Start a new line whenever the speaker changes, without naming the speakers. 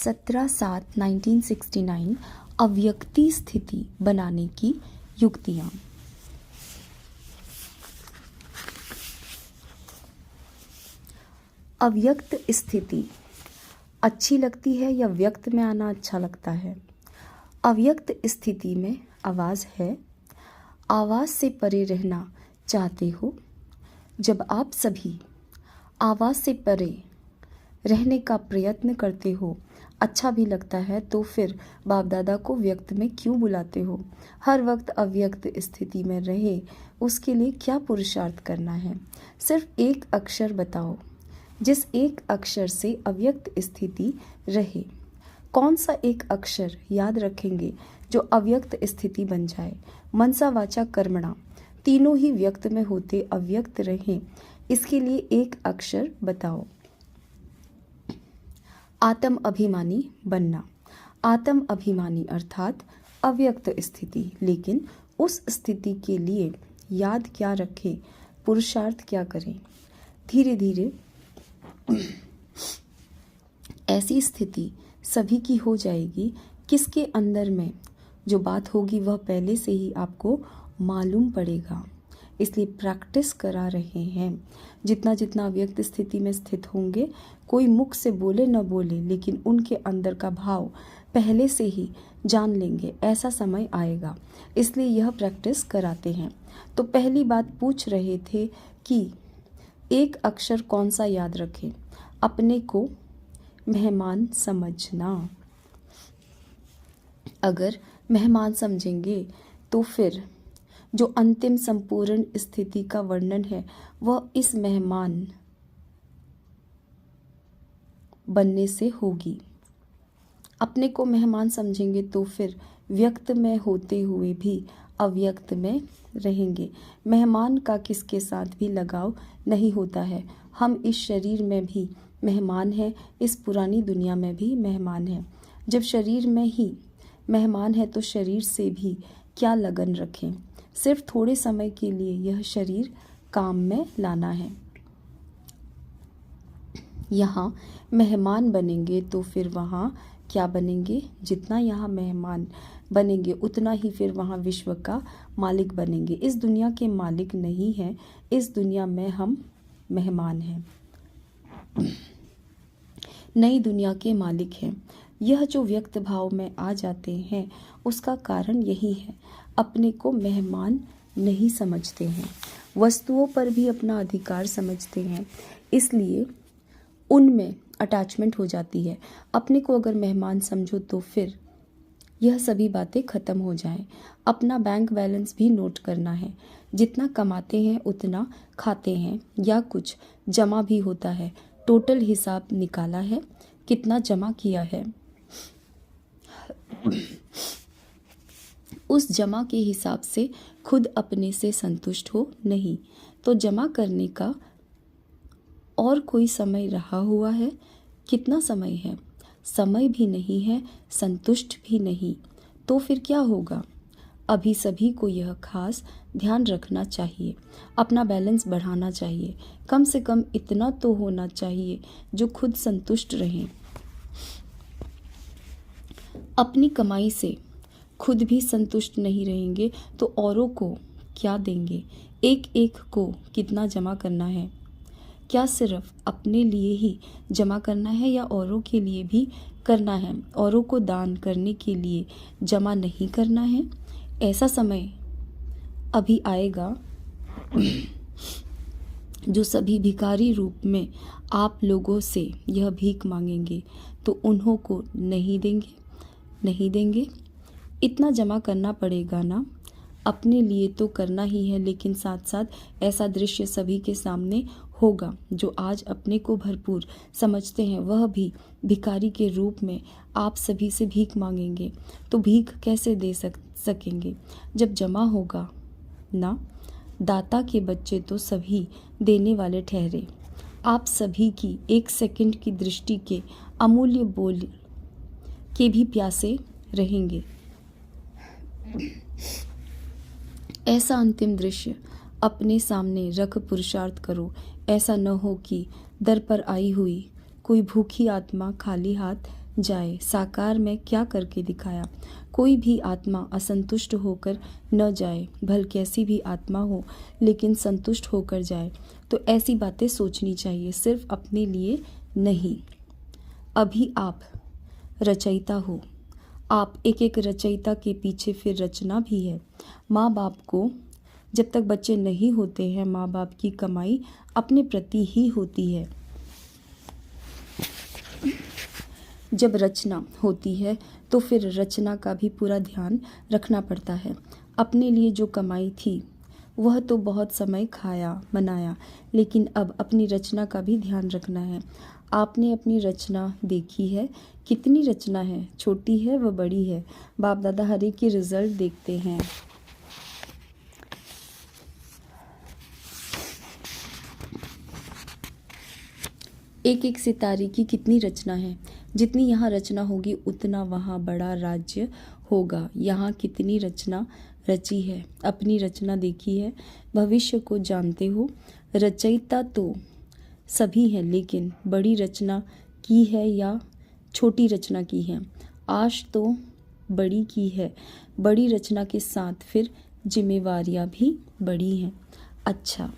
17/7/1969 अव्यक्ति स्थिति बनाने की युक्तियाँ। अव्यक्त स्थिति अच्छी लगती है या व्यक्त में आना अच्छा लगता है? अव्यक्त स्थिति में आवाज़ है। आवाज़ से परे रहना चाहते हो? जब आप सभी आवाज़ से परे रहने का प्रयत्न करते हो, अच्छा भी लगता है, तो फिर बाप दादा को व्यक्त में क्यों बुलाते हो? हर वक्त अव्यक्त स्थिति में रहे, उसके लिए क्या पुरुषार्थ करना है? सिर्फ एक अक्षर बताओ जिस एक अक्षर से अव्यक्त स्थिति रहे। कौन सा एक अक्षर याद रखेंगे जो अव्यक्त स्थिति बन जाए? मनसा वाचा कर्मणा तीनों ही व्यक्त में होते अव्यक्त रहें, इसके लिए एक अक्षर बताओ। आत्म अभिमानी बनना। आत्म अभिमानी अर्थात अव्यक्त स्थिति, लेकिन उस स्थिति के लिए याद क्या रखें, पुरुषार्थ क्या करें? धीरे धीरे ऐसी स्थिति सभी की हो जाएगी। किसके अंदर में जो बात होगी वह पहले से ही आपको मालूम पड़ेगा, इसलिए प्रैक्टिस करा रहे हैं। जितना जितना अव्यक्त स्थिति में स्थित होंगे, कोई मुख से बोले न बोले, लेकिन उनके अंदर का भाव पहले से ही जान लेंगे। ऐसा समय आएगा, इसलिए यह प्रैक्टिस कराते हैं। तो पहली बात पूछ रहे थे कि एक अक्षर कौन सा याद रखें? अपने को मेहमान समझना। अगर मेहमान समझेंगे तो फिर जो अंतिम संपूर्ण स्थिति का वर्णन है वह इस मेहमान बनने से होगी। अपने को मेहमान समझेंगे तो फिर व्यक्त में होते हुए भी अव्यक्त में रहेंगे। मेहमान का किसके साथ भी लगाव नहीं होता है। हम इस शरीर में भी मेहमान हैं, इस पुरानी दुनिया में भी मेहमान हैं। जब शरीर में ही मेहमान है तो शरीर से भी क्या लगन रखें? सिर्फ थोड़े समय के लिए यह शरीर काम में लाना है। यहाँ मेहमान बनेंगे तो फिर वहाँ क्या बनेंगे? जितना यहाँ मेहमान बनेंगे उतना ही फिर वहाँ विश्व का मालिक बनेंगे। इस दुनिया के मालिक नहीं हैं, इस दुनिया में हम मेहमान हैं, नई दुनिया के मालिक हैं। यह जो व्यक्त भाव में आ जाते हैं उसका कारण यही है, अपने को मेहमान नहीं समझते हैं, वस्तुओं पर भी अपना अधिकार समझते हैं, इसलिए उनमें अटैचमेंट हो जाती है। अपने को अगर मेहमान समझो तो फिर यह सभी बातें खत्म हो जाएं। अपना बैंक बैलेंस भी नोट करना है। जितना कमाते हैं उतना खाते हैं या कुछ जमा भी होता है। टोटल हिसाब निकाला है, कितना जमा किया है। उस जमा के हिसाब से खुद अपने से संतुष्ट हो नहीं तो जमा करने का और कोई समय रहा हुआ है? कितना समय है? समय भी नहीं है, संतुष्ट भी नहीं, तो फिर क्या होगा? अभी सभी को यह खास ध्यान रखना चाहिए। अपना बैलेंस बढ़ाना चाहिए। कम से कम इतना तो होना चाहिए जो खुद संतुष्ट रहें। अपनी कमाई से खुद भी संतुष्ट नहीं रहेंगे तो औरों को क्या देंगे? एक एक को कितना जमा करना है? क्या सिर्फ अपने लिए ही जमा करना है या औरों के लिए भी करना है? औरों को दान करने के लिए जमा नहीं करना है? ऐसा समय अभी आएगा जो सभी भिखारी रूप में आप लोगों से यह भीख मांगेंगे तो उन्हों को नहीं देंगे। इतना जमा करना पड़ेगा ना। अपने लिए तो करना ही है, लेकिन साथ साथ ऐसा दृश्य सभी के सामने होगा। जो आज अपने को भरपूर समझते हैं वह भी भिखारी के रूप में आप सभी से भीख मांगेंगे तो भीख कैसे दे सकेंगे? जब जमा होगा ना। दाता के बच्चे तो सभी देने वाले ठहरे। आप सभी की एक सेकंड की दृष्टि के अमूल्य बोल के भी प्यासे रहेंगे। ऐसा अंतिम दृश्य अपने सामने रख पुरुषार्थ करो। ऐसा न हो कि दर पर आई हुई कोई भूखी आत्मा खाली हाथ जाए, साकार में क्या करके दिखाया। कोई भी आत्मा असंतुष्ट होकर न जाए, भल कैसी भी आत्मा हो लेकिन संतुष्ट होकर जाए। तो ऐसी बातें सोचनी चाहिए, सिर्फ अपने लिए नहीं। अभी आप रचयिता हो, आप एक एक रचयिता के पीछे फिर रचना भी है। माँ बाप को जब तक बच्चे नहीं होते हैं, माँ बाप की कमाई अपने प्रति ही होती है। जब रचना होती है तो फिर रचना का भी पूरा ध्यान रखना पड़ता है। अपने लिए जो कमाई थी वह तो बहुत समय खाया मनाया, लेकिन अब अपनी रचना का भी ध्यान रखना है। आपने अपनी रचना देखी है, कितनी रचना है, छोटी है व बड़ी है। बाप दादा हर एक की रिजल्ट देखते हैं। एक एक सितारे की कितनी रचना है, जितनी यहाँ रचना होगी उतना वहाँ बड़ा राज्य होगा। यहाँ कितनी रचना रची है, अपनी रचना देखी है, भविष्य को जानते हो। रचयिता तो सभी हैं, लेकिन बड़ी रचना की है या छोटी रचना की है। आज तो बड़ी की है, बड़ी रचना के साथ फिर जिम्मेवारियाँ भी बड़ी हैं। अच्छा।